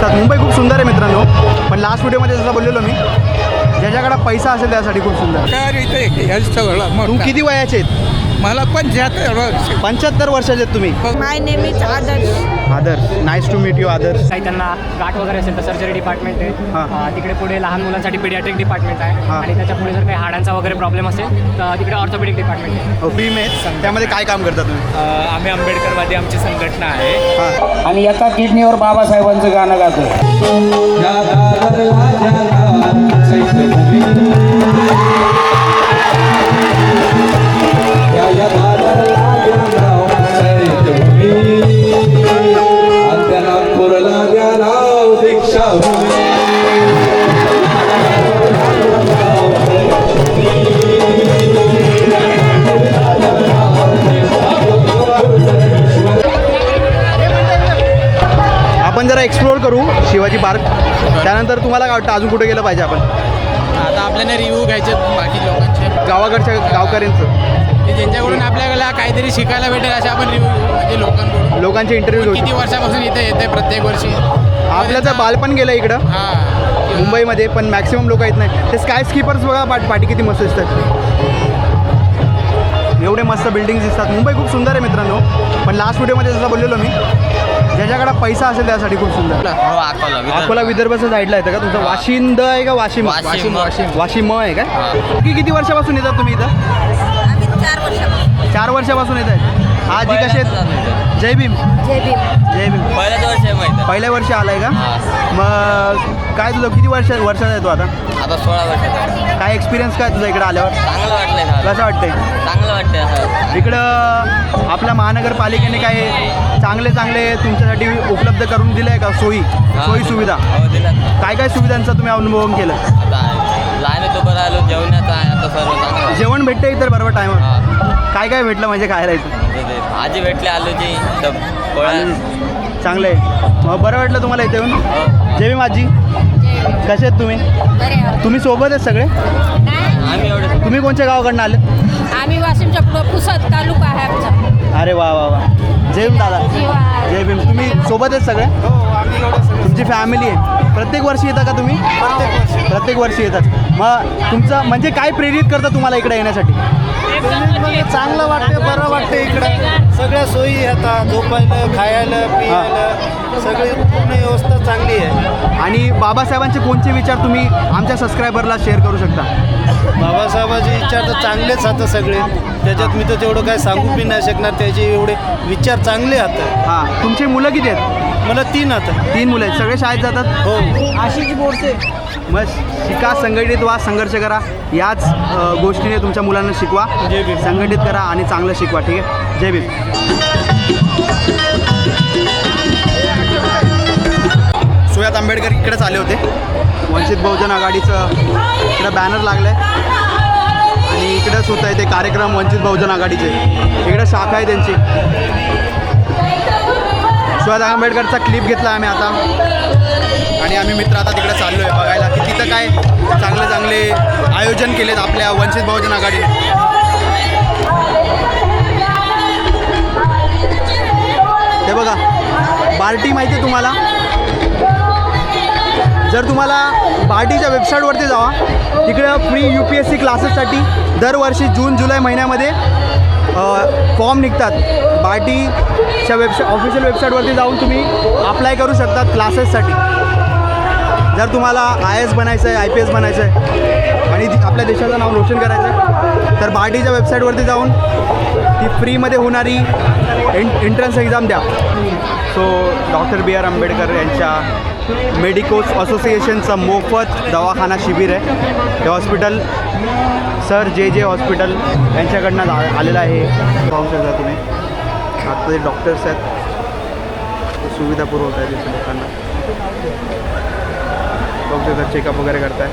मुंबई खूप सुंदर आहे मित्रांनो, पण लास्ट व्हिडिओमध्ये जसं बोललेलो मी, ज्याच्याकडे पैसा असेल त्यासाठी खूप सुंदर. काय इथे सगळं तू किती वयाचे आहेत? मला 75 वर्षाचे आहेत तुम्ही. My name is Adarsh. Adarsh, nice to meet you Adarsh. काही त्यांना गाठ वगैरे असेल तर सर्जरी डिपार्टमेंट आहे. तिकडे पुढे लहान मुलांसाठी पिडियाट्रिक डिपार्टमेंट आहे. आणि त्याच्या पुढे जर काही हाडांचा वगैरे प्रॉब्लेम असेल तर तिकडे ऑर्थोपेडिक डिपार्टमेंट आहे. फ्री मेथ, त्यामध्ये काय काम करता तुम्ही? आम्ही आंबेडकरवादी आमची संघटना आहे. हां, आणि एका किडनीवर बाबासाहेबांचं गाणं गातो. आपण जरा एक्सप्लोर करू शिवाजी पार्क. त्यानंतर तुम्हाला काय वाटतं अजून कुठे गेलं पाहिजे आपण? आता आपल्याला रिव्ह्यू घ्यायचे बाकी लोकांचे, गावाकडच्या गावकऱ्यांचं, की ज्यांच्याकडून आपल्याला काहीतरी शिकायला भेटेल असे आपण रिव्ह्यू म्हणजे लोकांचे इंटरव्ह्यू किती घेऊ. वर्षापासून इथे येते प्रत्येक वर्षी. आपलं तर बालपण गेलं इकडं हां, मुंबईमध्ये, पण मॅक्सिमम लोक येत नाही. ते स्काय स्कीपर्स बघा, पाठी किती मस्त दिसतात. एवढे मस्त बिल्डिंग्स दिसतात. मुंबई खूप सुंदर आहे मित्रांनो, पण लास्ट व्हिडिओमध्ये जसं बोललेलो मी, ज्याच्याकडे पैसा असेल त्यासाठी खूप सुंदर. अकोला विदर्भाच्या साईडला येतं का तुमचं? वाशिंद आहे का वाशिम? वाशिम आहे का? किती वर्षापासून येतात तुम्ही इथं? आम्ही 4 वर्षापासून. 4 वर्षापासून येत आहेत. आजी कसे आहेत? जय भीम. जय भीम. जय भीम. पहिल्याच वर्ष आहे माहिती. पहिल्या वर्षी आलाय का? मग काय तुझं किती वर्षाचा आहे तू आता? आता 16 वर्षाचा. काय एक्सपिरियन्स काय तुझा इकडं आल्यावर? चांगलं वाटलंय ना, कसं वाटतंय? चांगलं वाटतंय. इकडं आपल्या महानगरपालिकेने काय चांगले तुमच्यासाठी उपलब्ध करून दिलं आहे का सोयी सुविधा? काय काय सुविधांचा तुम्ही अनुभव केलं? लहान तो राहिलो, जेवणाचं आहे आता सर्व चांगलं. जेवण भेटतं इतर बरोबर टायमात? काय भेटलं म्हणजे काय राहायचं? भाजी भेटली, आलूची चांगलं आहे. मग बरं वाटलं तुम्हाला इथे येऊन? जय भीम आजी. कसे आहेत तुम्ही? तुम्ही सोबत आहेत सगळे? आम्ही एवढे. तुम्ही कोणत्या गावाकडनं आले? आम्ही वाशिमच्या पुढं पुसद तालुका आहे आमचा. अरे वा वा वा. जय भीम दादा. जय भीम. तुम्ही सोबत आहेत सगळे? तुमची फॅमिली आहे? प्रत्येक वर्षी येता का तुम्ही? प्रत्येक वर्षी येतात. मग तुमचं म्हणजे काय प्रेरित करतं तुम्हाला इकडे येण्यासाठी? चांगलं वाटते, बरं वाटते. इकडं सगळ्या सोयी येतात, झोपायला, खायला, पियायला, सगळी पूर्ण व्यवस्था चांगली आहे. आणि बाबासाहेबांचे कोणते विचार तुम्ही आमच्या सबस्क्रायबरला शेअर करू शकता? बाबासाहेबांचे विचार तर चांगलेच आहेत सगळे. त्याच्यात मी तर तेवढं काय सांगू बी नाही शकणार. त्याचे एवढे विचार चांगले आहेत. हां. तुमची मुलं किती आहेत? मला 3 आहेत. 3 मुलं आहेत. सगळे शाळेत जातात? हो. आशिष बोरसे. मग शिका, संघटित व्हा, संघर्ष करा. याच गोष्टीने तुमच्या मुलांना शिकवा, जय भीम. संघटित करा आणि चांगलं शिकवा. ठीक आहे? जय भीम. सुजात आंबेडकर इकडेच आले होते. वंचित बहुजन आघाडीचं इकडं बॅनर लागलं आहे आणि इकडेच होत आहे ते कार्यक्रम वंचित बहुजन आघाडीचे. इकडं शाखा आहे त्यांची. सुजात आंबेडकरचा क्लिप घेतला आम्ही आता आणि आम्ही मित्र आता तिकडे चाललो आहे बघायला की तिथं काय चांगले आयोजन केलेत आपल्या वंचित बहुजन आघाडीने. हे बघा, बार्टी माहिती आहे तुम्हाला? जर तुम्हाला बार्टीच्या वेबसाईटवरती जावा, तिकडं फ्री UPSC क्लासेससाठी दरवर्षी जून-जुलै महिन्यामध्ये फॉर्म निघतात. बार्टीच्या ऑफिशियल वेबसाईटवरती जाऊन तुम्ही अप्लाय करू शकतात क्लासेससाठी. जर तुम्हाला IAS बनायचं आहे, IPS बनायचं आहे आणि आपल्या देशाचं नाव रोशन करायचं आहे तर बार्टीच्या वेबसाईटवरती जाऊन ती फ्रीमध्ये होणारी एंट्रन्स एक्झाम द्या. सो डॉक्टर BR आंबेडकर यांच्या मेडिकोस असोसिएशनचं मोफत दवाखाना शिबिर आहे. हे हॉस्पिटल सर जे हॉस्पिटल यांच्याकडनं आलेलं आहे. पाहू शकता तुम्ही. आता ते डॉक्टर्स आहेत, सुविधा पुरवत आहेत इथे लोकांना. डॉक्टर चेकअप वगैरे करत आहे.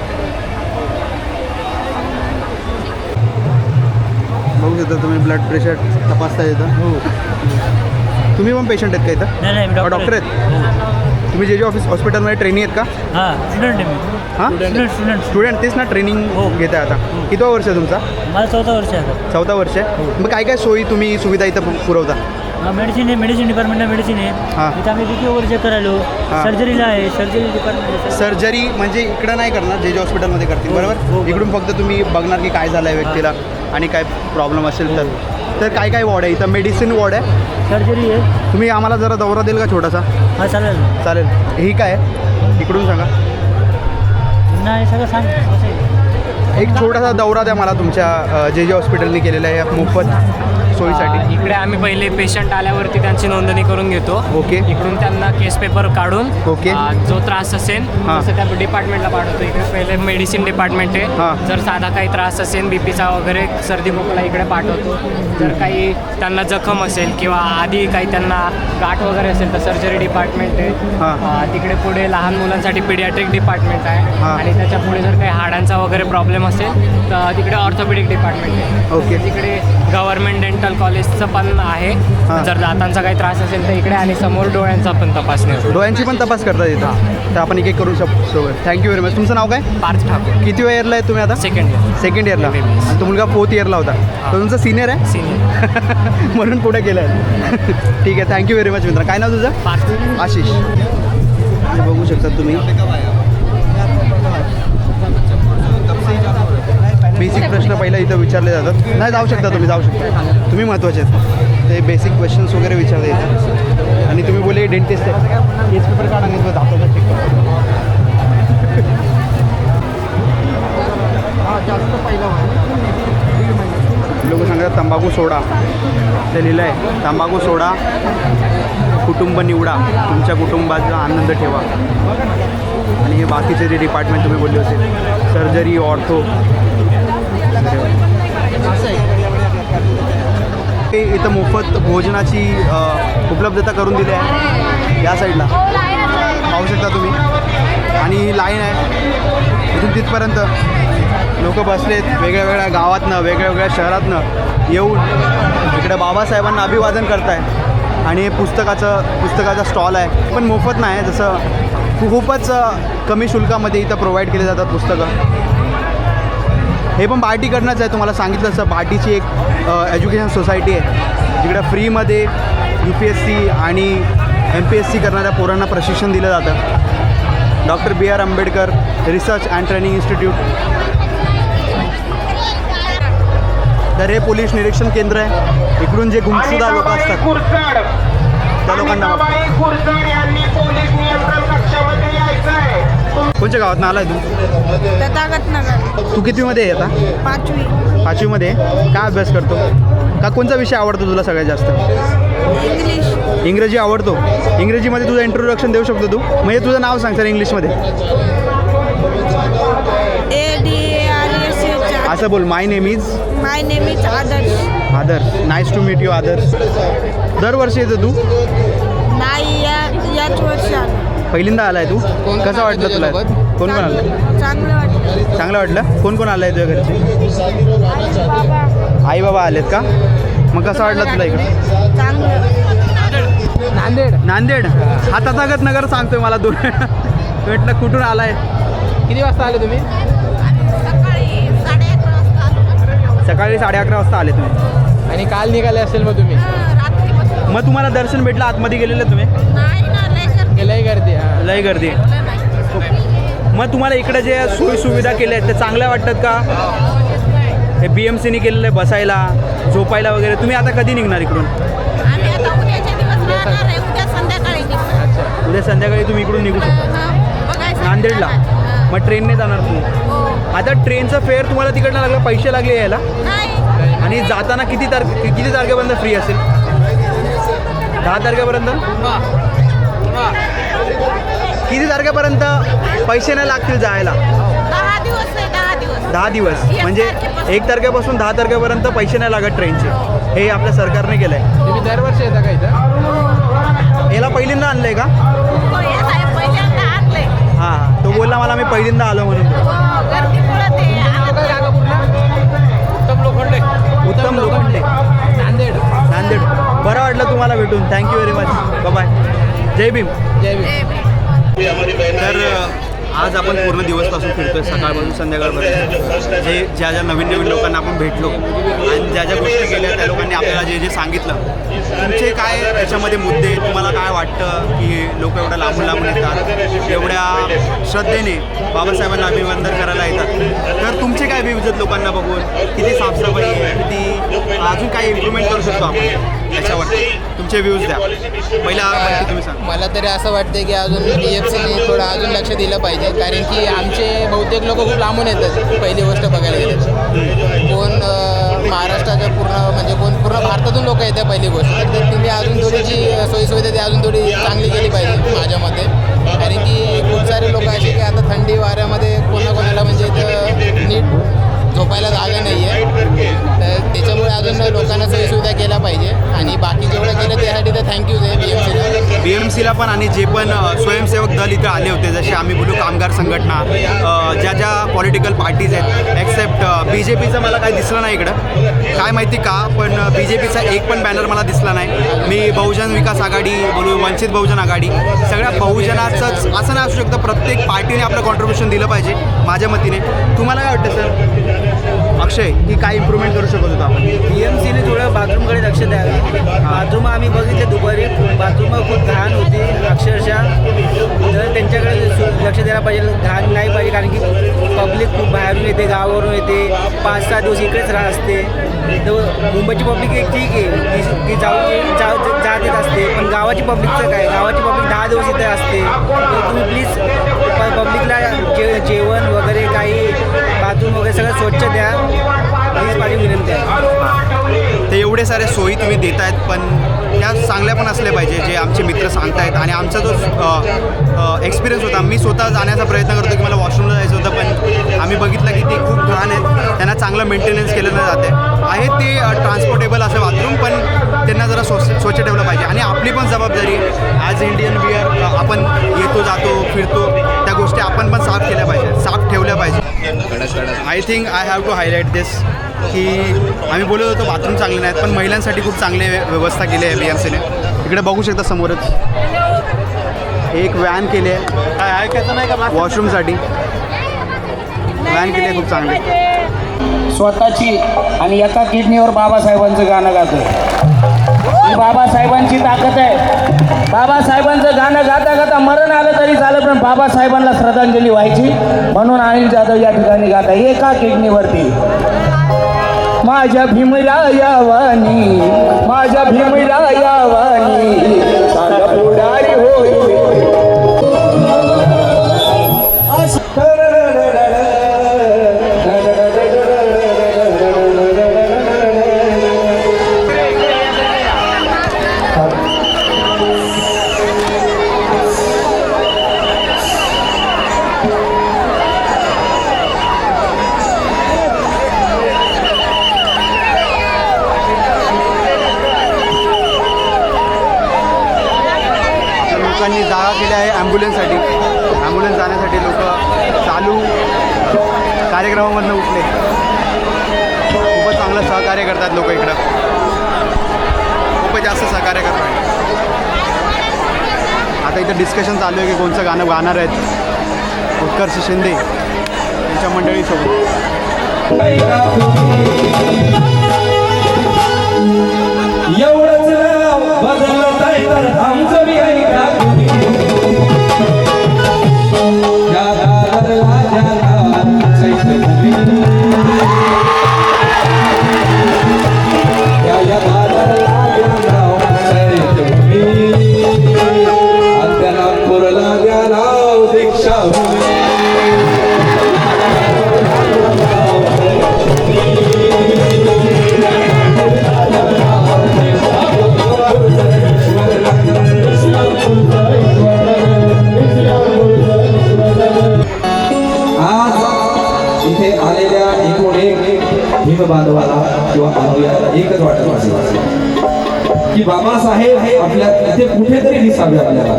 बघू शकता तुम्ही. ब्लड प्रेशर तपासता येतं. हो. तुम्ही पण पेशंट आहेत का इथं? नाही, डॉक्टर आहेत तुम्ही? जे हॉस्पिटलमध्ये ट्रेनिंग आहेत का? हां, स्टुडंट आहे मी. हां, स्टुडंट. तेच ना, ट्रेनिंग घेत आहे आता. किती वर्ष आहे तुमचा? मला 4th वर्ष आहे. 4th वर्ष आहे. मग काय काय सोयी तुम्ही सुविधा इथं पुरवता? मेडिसिन आहे, मेडिसिन डिपार्टमेंटला मेडिसिन आहे. हां. इथं आम्ही BP वगैरे चेक करायलो. हां. सर्जरीला आहे, सर्जरी डिपार्टमेंट. सर्जरी म्हणजे इकडं नाही करणार, जे हॉस्पिटलमध्ये करतील हो, बरोबर. हो. इकडून फक्त तुम्ही बघणार की काय झालं आहे व्यक्तीला आणि काय प्रॉब्लेम असेल तर काय काय वॉर्ड आहे इथं. मेडिसिन वॉर्ड आहे. सर्जरी आहे. तुम्ही आम्हाला जरा दौरा देईल का छोटासा. हा चालेल. चालेल. ही काय आहे इकडून सांगा. नाही सगळं सांग कसं आहे. एक छोटासा दौरा द्या मला तुमच्या जे हॉस्पिटलने केलेलं आहे मोफत सोयीसाठी. इकडे आम्ही पहिले पेशंट आल्यावरती त्यांची नोंदणी करून घेतो. ओके. इकडून त्यांना केस पेपर काढून ओके. जो त्रास असेल हां. तसं त्या डिपार्टमेंटला पाठवतो. इकडे पहिले मेडिसिन डिपार्टमेंट आहे. हां. जर साधा काही त्रास असेल बीपीचा वगैरे सर्दी खोकला इकडे पाठवतो. जर काही त्यांना जखम असेल किंवा आधी काही त्यांना गाठ वगैरे असेल तर सर्जरी डिपार्टमेंट हां. आहे. तिकडे पुढे लहान मुलांसाठी पिडियाट्रिक डिपार्टमेंट आहे. हां. आणि त्याच्या पुढे जर काही हाडांचा वगैरे प्रॉब्लेम असेल तर तिकडे ऑर्थोपेडिक डिपार्टमेंट आहे. ओके. तिकडे गव्हर्नमेंट डेंटल कॉलेजचं पण आहे. हां. जर दातांचा काही त्रास असेल तर इकडे आणि समोर डोळ्यांचा पण तपासणी होतो. डोळ्यांची पण तपास करतात इथं. तर आपण एक एक करू शकतो. Thank you very much. तुमचं नाव काय. पार्थ ठाकूर. किती इयरला आहे तुम्ही आता. सेकंड इयर सेकंड इयरला. आणि तो मुलगा 4th इयरला होता. तो तुमचा सिनियर आहे सिनियर. म्हणून पुढे गेलं आहे. ठीक आहे. थँक्यू व्हेरी मच मित्र. काय नाव तुझं. पार्थ. आशिष. हे बघू शकता तुम्ही. बेसिक प्रश्न पहिला इथं विचारले जातात. नाही जाऊ शकता तुम्ही, जाऊ शकता तुम्ही. महत्त्वाचे आहेत ते बेसिक क्वेश्चन्स वगैरे विचारले येतात. आणि तुम्ही बोले डेंटिस्ट आहे, केस पेपर काढा नाही दाताचा चेक करा. जास्त पहिला लोक सांगतात तंबाखू सोडा. ते लिहिलं आहे तंबाखू सोडा, कुटुंब निवडा, तुमच्या कुटुंबाचा आनंद ठेवा. आणि हे बाकीचे जे डिपार्टमेंट तुम्ही बोलले होते सर्जरी ऑर्थो ते इथं मोफत भोजनाची उपलब्धता करून दिली आहे या साईडला पाहू शकता तुम्ही. आणि ही लाईन आहे इथून तिथपर्यंत. लोक बसलेत वेगळ्या वेगळ्या गावातनं वेगळ्या वेगळ्या शहरातनं येऊन इकडे बाबासाहेबांना अभिवादन करताय. आणि हे पुस्तकाचा स्टॉल आहे पण मोफत नाही आहे. जसं खूपच कमी शुल्कामध्ये इथं प्रोव्हाइड केले जातात पुस्तकं. हे पण बार्टीकडनंच आहे. तुम्हाला सांगितलं असं बार्टीची एक एज्युकेशन सोसायटी आहे जिकडं फ्रीमध्ये UPSC आणि MPSC करणाऱ्या पोरांना प्रशिक्षण दिलं जातं. Doctor B.R. Ambedkar research and training institute. तर हे पोलीस निरीक्षण केंद्र आहे. इकडून जे गुमसुदा लोक असतात त्या लोकांना. कोणत्या गावात आला आहे तू. तथागतनगर. तू कितवीमध्ये आहे आता. 5वी. 5वीमध्ये. काय अभ्यास करतो. का कोणता विषय आवडतो तुला सगळ्यात जास्त. इंग्लिश. इंग्रजी आवडतो. इंग्रजीमध्ये तुझं इंट्रोडक्शन देऊ शकतो तू. म्हणजे तुझं नाव सांग सर इंग्लिशमध्ये. ADARS. असं बोल. My name is. My name is Adarsh. Adarsh. Nice to meet you Adarsh. दरवर्षी येतो तू. नाही याच वर्षी आलो. पहिल्यांदा आलाय तू. कसं वाटलं तुला. कोण कोण आलं. चांगलं वाटलं. चांगलं वाटलं. कोण कोण आलं आहे तुझ्या घरचे. बाबा. आई बाबा आलेत का. मग कसं वाटलं तुला इकडं. चांगलं. नांदेड. हा तथागत नगर सांगतोय मला. दूर म्हटलं कुठून आलाय. किती वाजता आले तुम्ही. सकाळी 11:30 वाजता. सकाळी 11:30 वाजता आले तुम्ही. आणि काल निघाले असेल मग तुम्ही. मग तुम्हाला दर्शन भेटलं. आतमध्ये गेलेले तुम्ही. लय गर्दी. हां लय गर्दी. मग तुम्हाला इकडे जे सोयीसुविधा केल्या आहेत ते चांगल्या वाटतात का. हे BMCने केलेलं आहे बसायला झोपायला वगैरे. तुम्ही आता कधी निघणार इकडून. आम्ही आता उद्याच्या दिवस राहणार आहे. उद्या संध्याकाळी निघू. उद्या संध्याकाळी तुम्ही इकडून निघू शकता बघायचं नांदेडला. मग ट्रेनने जाणार तुम्ही. हो. आता ट्रेनचं फेअर तुम्हाला तिकडनं लागलं. पैसे लागले यायला. नाही. आणि जाताना किती तारखेपर्यंत फ्री असेल. 10 तारखेपर्यंत. किती तारखेपर्यंत पैसे नाही लागतील जायला. 10 दिवस आहे. 10 दिवस. 10 दिवस म्हणजे 1 तारखेपासून 10 तारखेपर्यंत पैसे नाही लागत ट्रेनचे. हे आपल्या सरकारने केलं आहे. तुम्ही दरवर्षी येता का इथं. याला पहिल्यांदा आणलं आहे का. हो, हे साहेब पहिल्यांदा आणलंय. हां. तो बोलला मला मी पहिल्यांदा आलो म्हणून. हो, गर्दीमुळं ते जागा पूर्ण. उत्तम लोखंडे. उत्तम लोखंडे. नांदेड. नांदेड. बरं वाटलं तुम्हाला भेटून. Thank you very much. बाय. जय भीम. जय भीम. तर आज आपण पूर्ण दिवसपासून फिरतोय सकाळपासून संध्याकाळपर्यंत ज्या नवीन लोकांना आपण भेटलो आणि ज्या गोष्टी केल्या त्या लोकांनी आपल्याला जे सांगितलं, तुमचे काय त्याच्यामध्ये मुद्दे, तुम्हाला काय वाटतं की लोक एवढ्या लांबून येतात, एवढ्या श्रद्धेने बाबासाहेबांना अभिवादन करायला येतात, तर तुमचे काय व्ह्यूज आहेत लोकांना बघून, किती साफसफाई आहे, किती अजून काय इम्प्रूव्हमेंट करू शकतो आपण त्याच्यावर तुमचे व्ह्यूज द्या. पहिला तुम्ही सांगा. मला तरी असं वाटतं की अजून BFCने थोडं अजून लक्ष दिलं पाहिजे, कारण की आमचे बहुतेक लोक खूप लांबून येतात. पहिली गोष्ट बघायला गेलं कोण महाराष्ट्राच्या कोण पूर्ण भारतातून लोक येतात. पहिली गोष्ट तर तुम्ही अजून थोडी जी सोयीसुविधा ती अजून थोडी चांगली केली पाहिजे माझ्या मते, कारण की खूप सारे लोक असे की आता थंडी वाऱ्यामध्ये कोणाकोणाला म्हणजे नीट झोपायला जागा नाही आहे, तर त्याच्यामुळे अजून लोकांना सोयीसुविधा केल्या पाहिजे. आणि बाकी जेवढं केलं त्यासाठी तर थँक्यूज आहे BMCला पण. आणि जे पण स्वयंसेवक दल इथं आले होते, जसे आम्ही बोलू कामगार संघटना, ज्या पॉलिटिकल पार्टीज आहेत, एक्सेप्ट BJPचं मला काही दिसलं नाही इकडं, काय माहिती का, पण BJPचा एक पण बॅनर मला दिसला नाही. मी बहुजन विकास आघाडी बोलू, वंचित बहुजन आघाडी, सगळ्या बहुजनाचंच असं नाही असू शकतं, प्रत्येक पार्टीने आपलं कॉन्ट्रीब्युशन दिलं पाहिजे माझ्या मतीने. तुम्हाला काय वाटतं सर अक्षय, की काय इम्प्रूव्हमेंट करू शकत होतो आपण? BMCने थोडं बाथरूमकडे लक्ष द्यावं. बाथरूम आम्ही बघितले दुपारी, बाथरूम खूप घाण होती अक्षरशः, तर त्यांच्याकडे लक्ष द्यायला पाहिजे. घाण नाही पाहिजे, कारण की पब्लिक खूप बाहेरून येते, गावावरून येते, 5-6 दिवस इकडेच असते. तर मुंबईची पब्लिक एक ठीक आहे की जात येत असते, पण गावाची पब्लिकचं काय, गावाची पब्लिक 10 दिवस इथे असते. तर तुम्ही प्लीज पब्लिकला जेवण वगैरे काही बाथरूम वगैरे सगळं स्वच्छ द्या, प्लीज माझी विनंती आहे. ते एवढे सारे सोयी तुम्ही देत आहेत, पण त्या चांगल्या पण असल्या पाहिजे, जे आमचे मित्र सांगतायत. आणि आमचा जो एक्सपिरियन्स होता, मी स्वतः जाण्याचा प्रयत्न करतो की मला वॉशरूमला जायचं होतं, पण आम्ही बघितलं की ते खूप घाण आहेत, त्यांना चांगलं मेंटेनन्स केलं नाही जाते. आहेत ते ट्रान्सपोर्टेबल असं बाथरूम, पण त्यांना जरा स्वच्छ ठेवलं पाहिजे. आणि आपली पण जबाबदारी ॲज इंडियन बिअर, आपण येतो जातो फिरतो, त्या गोष्टी आपण पण साफ केल्या पाहिजे, साफ ठेवल्या पाहिजे. I think I have to highlight this की आम्ही बोलत होतो बाथरूम चांगले नाहीत, पण महिलांसाठी खूप चांगले व्यवस्था केली आहे BMCने. इकडे बघू शकता समोरच एक व्हॅन केली आहे, काय ऐकायचं नाही का, वॉशरूमसाठी व्हॅन केली आहे खूप चांगली. स्वतःची आणि एका किडनीवर बाबासाहेबांचं गाणं गातो. ही बाबासाहेबांची ताकद आहे. बाबासाहेबांचं गाणं गाता गाता मरण आलं तरी झालं, पण बाबासाहेबांना श्रद्धांजली व्हायची, म्हणून अनिल जाधव या ठिकाणी गाता एका किडनीवरती. माझ्या भीमरायावानी, माझ्या भीमरायावानी, सांगा पुढारी होय. लोकांनी जागा केल्या आहे ॲम्ब्युलन्ससाठी. ॲम्ब्युलन्स जाण्यासाठी लोक चालू कार्यक्रमामधनं उठले. खूपच चांगलं सहकार्य करतात लोक इकडं, खूपच जास्त सहकार्य करतात. आता इथं डिस्कशन चालू आहे की कोणचं गाणं गाणार आहेत. उत्कर्ष शिंदे त्यांच्या मंडळीसोबत. एवढंच बदलत आहे तर आमचं बी ऐका बांधवाला किंवा अनुयायाला एकच वाटत असेल की बाबासाहेब हे आपल्या इथे कुठेतरी दिसावे आपल्याला.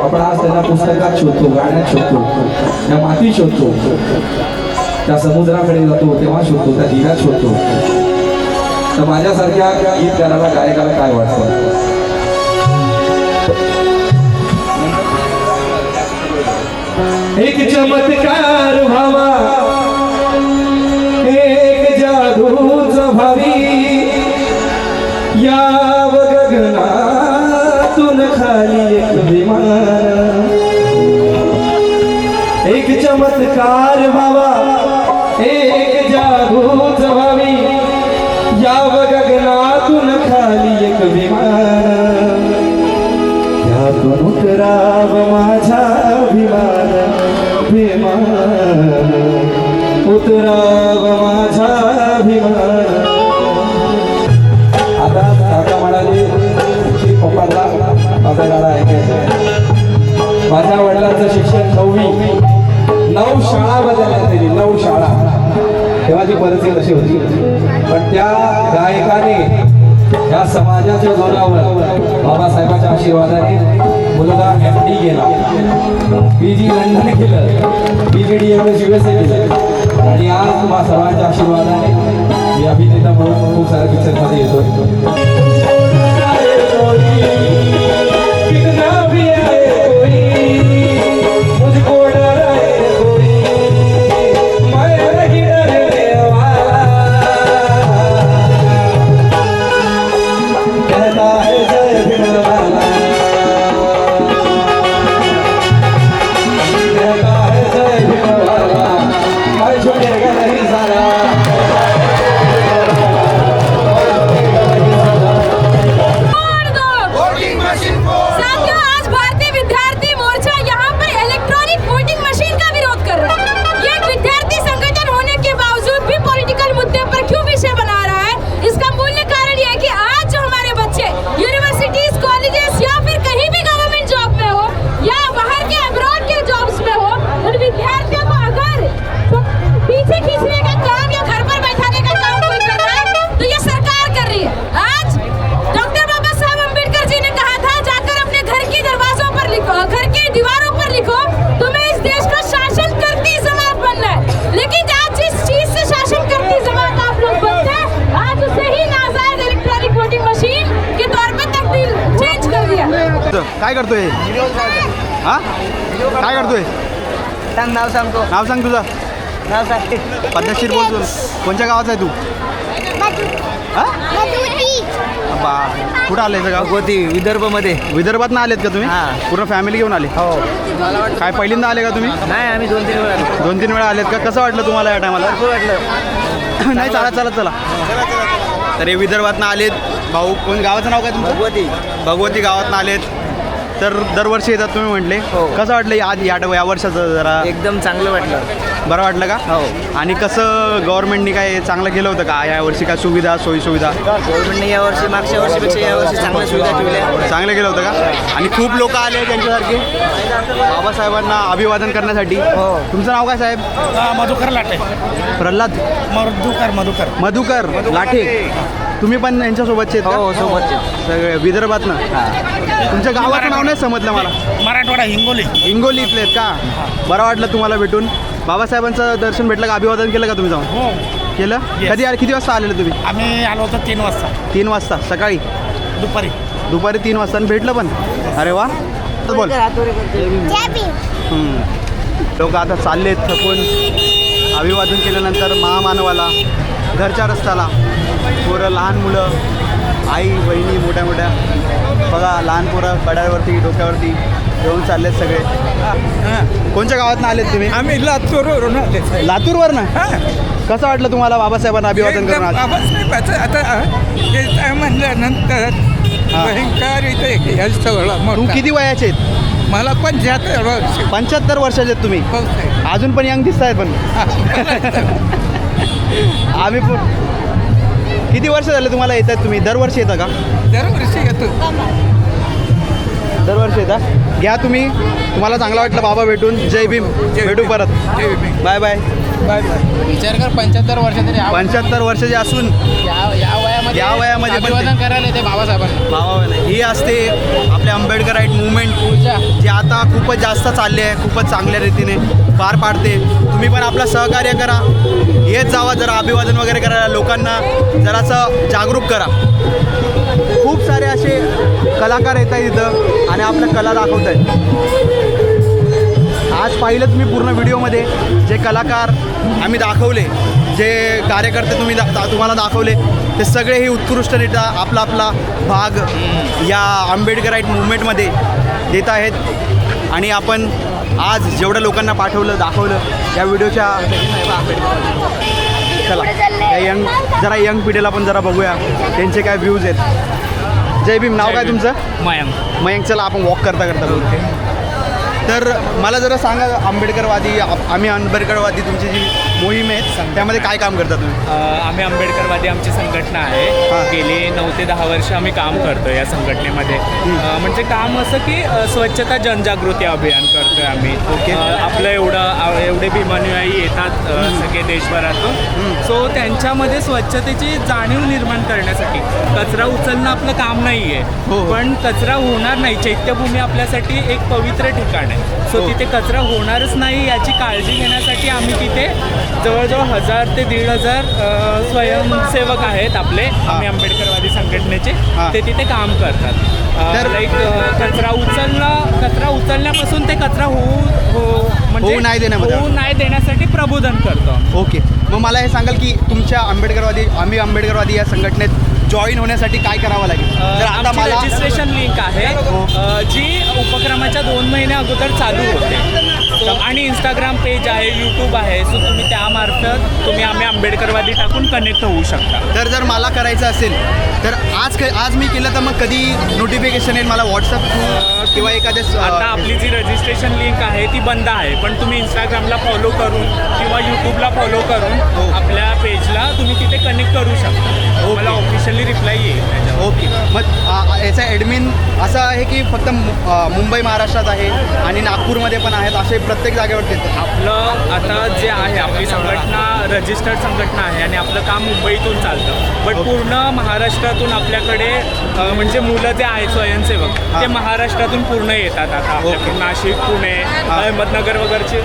आपण आज त्यांना पुस्तकात शोधतो, गाण्यात शोधतो, त्या मातीत शोधतो, त्या समुद्राकडे जातो तेव्हा शोधतो, त्या दिव्यात शोधतो. तर माझ्यासारख्या गीतकाराला गायकाला काय वाटतं? एक चमत्कार व्हावा, एक जादूच भावी, याव गगनातून खाली एक विमान. एक चमत्कार व्हावा, एक जादूच व्हावी, याव गगनातून खाली एक विमान. त्यातून उतराव माझा विमान, विमान उतराव माझा विमान. आता काका म्हणाले की पप्पाला माझा गाणं ऐकायचं. माझ्या वडिलांचं शिक्षण 9 शाळा बदलल्या त्यांनी, 9 शाळा. तेव्हाची परिस्थिती अशी होती, पण त्या गायकाने या समाजाच्या जोरावर बाबासाहेबांच्या आशीर्वादाने मुलगा MD गेला, PG लंडन केलं, PGDMS USA केलं, आणि आज तुम्हा सर्वांच्या आशीर्वादाने मी अभिनेता म्हणून खूप साऱ्या पिक्चरमध्ये येतो. साथियों, आज भारतीय विद्यार्थी मोर्चा यहाँ पर इलेक्ट्रॉनिक वोटिंग मशीन का विरोध कर रहा है. ये एक विद्यार्थी संगठन होने के बावजूद भी पॉलिटिकल मुद्दे पर क्यों विषय बना रहा है? इसका मूल्य कारण ये है कि आज जो हमारे बच्चे यूनिवर्सिटीज, कॉलेजेस या फिर कहीं भी गवर्नमेंट जॉब में हो या बाहर के अब्रॉड के जॉब्स में हो, उन विद्यार्थियों को अगर पीछे खींचने का काम या घर पर बैठाने का काम कोई कर रहा है तो ये सरकार कर रही है. आज डॉक्टर बाबा साहब अम्बेडकर जी ने कहा था, जाकर अपने घर के दरवाजों पर लिखो, घर के दीवारों पर लिखो, तुम्हें इस देश का शासन करती जमात बनना है. लेकिन आज जिस चीज से शासन करती जमात आप लोग बनते हैं, आज उसे ही नाजायज इलेक्ट्रॉनिक वोटिंग मशीन के तौर पे तब्दील चेंज कर दिया. काय करतोय? हा काय करतोय? नाव सांगतो. नाव सांग तुझं. नाव सांग. पद्धतशीर बोल. कोणत्या गावाचा आहे तू? हा बा कुठं आले गाव? भगवती विदर्भमध्ये. विदर्भात आलेत का तुम्ही? पूर्ण फॅमिली घेऊन आले? हो. काय पहिल्यांदा आले का तुम्ही? नाही, आम्ही 2-3 वेळा. 2-3 वेळा आलेत का? कसं वाटलं तुम्हाला या टायमाला? भरपूर वाटलं. नाही, चला. तर हे विदर्भातनं आलेत भाऊ. कोण गावाचं नाव काय तुमचं? भगवती गावातनं आलेत. तर दरवर्षी येतात तुम्ही म्हटले. हो. कसं वाटलं आज या वर्षाचं जरा? एकदम चांगलं वाटलं. बरं वाटलं का? हो. आणि कसं गव्हर्नमेंटनी काय चांगलं केलं होतं का यावर्षी? काय सुविधा सोयीसुविधा गव्हर्नमेंटने यावर्षी मागच्या वर्षीपेक्षा यावर्षी चांगल्या सुविधा ठेवल्या. चांगलं केलं होतं का? आणि खूप लोक आले त्यांच्यासारखे बाबासाहेबांना अभिवादन करण्यासाठी. हो. तुमचं नाव काय साहेब? मधुकर लाटे. प्रल्हाद मधुकर लाठे. तुम्ही पण यांच्यासोबतचे आहेत का? हो, सोबतचे. सगळे विदर्भातनं. तुमच्या गावाचं नाव नाही समजलं मला. मराठवाडा हिंगोली. हिंगोली इथले आहेत का? बरं वाटलं तुम्हाला भेटून. बाबासाहेबांचं दर्शन भेटलं का? अभिवादन केलं का तुम्ही जाऊन? हो. केलं? कधी आले? किती वाजता आलेले तुम्ही? आम्ही आलो होतो 3 वाजता 3 वाजता सकाळी. दुपारी 3 वाजता आणि भेटलं पण. अरे वा. बोल. लोक आता चाललेत थकून. अभिवादन केल्यानंतर महामानवाला घरच्या रस्त्याला पोरं, लहान मुलं, आई बहिणी मोठ्या बघा, लहान पोरं कड्यावरती डोक्यावरती घेऊन चाललेत सगळे. कोणत्या गावातनं आलेत तुम्ही? आम्ही लातूरवरून आले. लातूरवरनं? कसं वाटलं तुम्हाला बाबासाहेबांना अभिवादन करून आज? बाबासाहेबाचं आता हे म्हणल्यानंतर भयंकर इथे हे सगळं. तू किती वयाचे आहेत? मला 75 वर्ष. 75 वर्षाचे आहेत तुम्ही? अजून पण यंग दिसत आहेत पण. आम्ही किती वर्ष झाले तुम्हाला येत आहेत? तुम्ही दरवर्षी येता का? दरवर्षी येतो. दरवर्षी येता. घ्या तुम्ही. तुम्हाला चांगलं वाटलं बाबा भेटून. जय भीम. भेटू परत. Bye bye. विचार कर 75 वर्ष तरी 75 वर्षाचे असून या वयामध्ये अभिवादन करायला ते बाबासाहेबांना. ही असते आपल्या आंबेडकराईट मुवमेंट जी आता खूपच जास्त चालली आहे, खूपच चांगल्या रीतीने पार पाडते. तुम्ही पण आपलं सहकार्य करा. येत जावा जरा अभिवादन वगैरे करायला. लोकांना जरासं जागरूक करा. खूप सारे असे कलाकार येत आहेत इथं आणि आपल्या कला दाखवत आहेत. आज पाहिलं तुम्ही पूर्ण व्हिडिओमध्ये जे कलाकार आम्ही दाखवले, जे कार्यकर्ते तुम्हाला दाखवले, ते सगळेही उत्कृष्टरित्या आपला आपला भाग या आंबेडकराईट मुवमेंटमध्ये देत आहेत. आणि आपण आज जेवढ्या लोकांना पाठवलं, दाखवलं या व्हिडिओच्या, चला या जरा यंग पिढीला पण जरा बघूया त्यांचे काय व्ह्यूज आहेत. जय भीम. नाव काय तुमचं? मयंक. मयंक. चला आपण वॉक करता करता बोलते. तर मला जरा सांगा, आंबेडकरवादी आम्ही आंबेडकरवादी तुमची जी मोहीम आहे त्यामध्ये काय काम करता तुम्ही? आम्ही आंबेडकरवादी आमची संघटना आहे. गेली 9 ते 10 वर्ष आम्ही काम करतो या संघटनेमध्ये. म्हणजे काम असं की स्वच्छता जनजागृती अभियान करतोय आम्ही. आपलं एवढे भीमानुयायी येतात सगळे देशभरातून. सो त्यांच्यामध्ये स्वच्छतेची जाणीव निर्माण करण्यासाठी कचरा उचलणं आपलं काम नाही आहे, पण कचरा होणार नाही. चैत्यभूमी आपल्यासाठी एक पवित्र ठिकाण आहे. सो तिथे कचरा होणारच नाही याची काळजी घेण्यासाठी आम्ही तिथे जवळजवळ 1000 ते 1500 स्वयंसेवक आहेत आपले. आम्ही आंबेडकरवादी संघटनेचे. ते तिथे काम करतात. लाईक कचरा उचलण्यापासून ते कचरा होऊ नाही देण्यासाठी प्रबोधन करतो. ओके. मग मला हे सांगाल की तुमच्या आम्ही आंबेडकरवादी या संघटनेत जॉईन होण्यासाठी काय करावं लागेल? तर आता आमची रजिस्ट्रेशन लिंक आहे जी उपक्रमाच्या 2 महिने अगोदर चालू होते. आणि इंस्टाग्राम पेज आहे, यूट्यूब आहे. सो तुम्ही त्यामार्फत आम्ही आंबेडकरवादी टाकून कनेक्ट होऊ शकता. तर जर मला करायचं असेल तर आज मी केलं तर मग कधी नोटिफिकेशन येईल मला व्हॉट्सअप थ्रू किंवा एखाद्या? आता आपली जी रजिस्ट्रेशन लिंक आहे ती बंद आहे, पण तुम्ही इंस्टाग्रामला फॉलो करून किंवा यूट्यूबला फॉलो करून आपल्या पेजला तुम्ही तिथे कनेक्ट करू शकता. मला ऑफिशियली रिप्लाय येईल. ओके. मग याचा ॲडमिन असं आहे की फक्त मुंबई महाराष्ट्रात आहे आणि नागपूरमध्ये पण आहेत, असे प्रत्येक जागेवर येतात? आपलं आता जे आहे आपली संघटना रजिस्टर्ड संघटना आहे आणि आपलं काम मुंबईतून चालतं. बट पूर्ण महाराष्ट्रातून आपल्याकडे म्हणजे मुलं जे आहेत स्वयंसेवक ते महाराष्ट्रातून पूर्ण येतात. आता आपल्याकडे नाशिक, पुणे, अहमदनगरची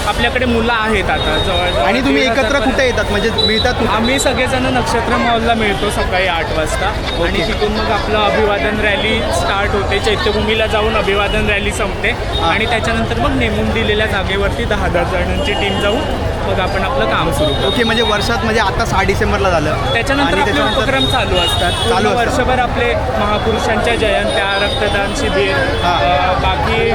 आपल्याकडे मुलं आहेत आता जवळ. आणि तुम्ही एकत्र कुठे येतात म्हणजे मिळतात? आम्ही सगळेजण नक्षत्र मॉलला मिळतो सकाळी 8 वाजता. आणि तिथून मग आपलं अभिवादन रॅली स्टार्ट होते. चैत्यभूमीला जाऊन अभिवादन रॅली संपते आणि त्याच्यानंतर मग नेमून दिलेल्या जागेवरती 10-10 जणांची टीम जाऊन मग आपण आपलं काम सुरू करतो. ओके. म्हणजे वर्षात म्हणजे आता 6 डिसेंबरला झालं, त्याच्यानंतर आपले उपक्रम चालू असतात. वर्षभर आपले महापुरुषांच्या जयंत्या, रक्तदान शिबिर, बाकी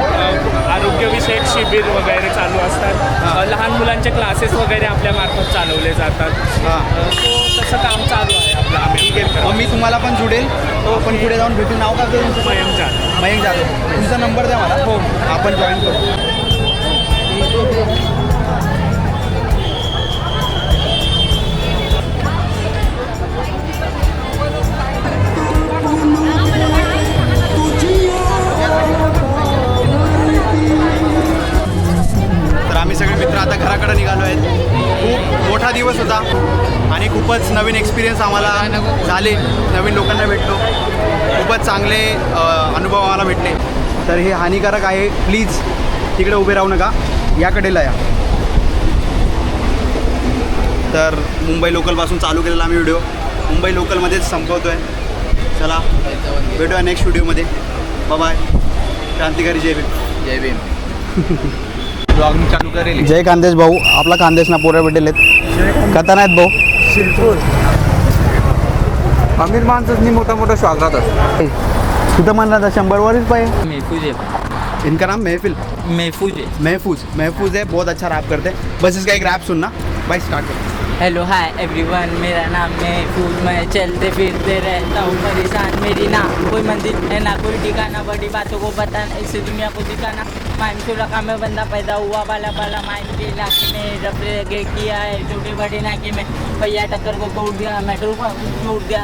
आरोग्यविषयक शिबिर वगैरे चालू असतात. लहान मुलांचे क्लासेस वगैरे आपल्या मार्फत चालवले जातात. सो तसं काम चालू आहे आपलं. आम्ही मग मी तुम्हाला पण जुडेल, आपण पुढे जाऊन भेटू. नाव काय तुमचं? मयंक जाधव. मयंक जाधव. तुमचा नंबर द्या मला. हो, आपण जॉईन करू. तर आम्ही सगळे मित्र आता घराकडे निघालो आहेत. खूप मोठा दिवस होता आणि खूपच नवीन एक्सपिरियन्स आम्हाला झाले. नवीन लोकांना भेटलो, खूपच चांगले अनुभव आम्हाला भेटले. तर हे हानिकारक आहे, प्लीज तिकडे उभे राहू नका, याकडेला या. तर मुंबई लोकलपासून चालू केलेला आम्ही व्हिडिओ मुंबई लोकलमध्येच संपवतो आहे. चला भेटूया नेक्स्ट व्हिडिओमध्ये. बाय. क्रांतिकारी. जय भीम. जय भीम. ब्लॉग चालू करेल. जय खानदेश भाऊ. आपला खानदेश ना पोरं भेटेल कथा नाहीत भाऊ. शिरपूर अमीर माणसांनी मोठा स्वागत असतो. तिथं म्हणला 100 वरच पाहिजे. महफूज है. इनका नाम महफिल. महफूज है. महफूज है. बहुत अच्छा रैप करते हैं. बस इसका एक रैप सुनना भाई. स्टार्ट कर. हेलो हाय एवरीवन, मेरा नाम महफूज. मैं चलते फिरते रहता हूँ परेशान. मेरी ना कोई मंदिर है ना कोई ठिकाना. बड़ी बातों को बताना, इसे दुनिया को दिखाना. माइम सुरखा में बंदा पैदा हुआ बाला माइम के इलाके में रफरे किया है छोटे बड़े नाके में. भैया टक्कर को तोड़ दिया, मैं टूट गया.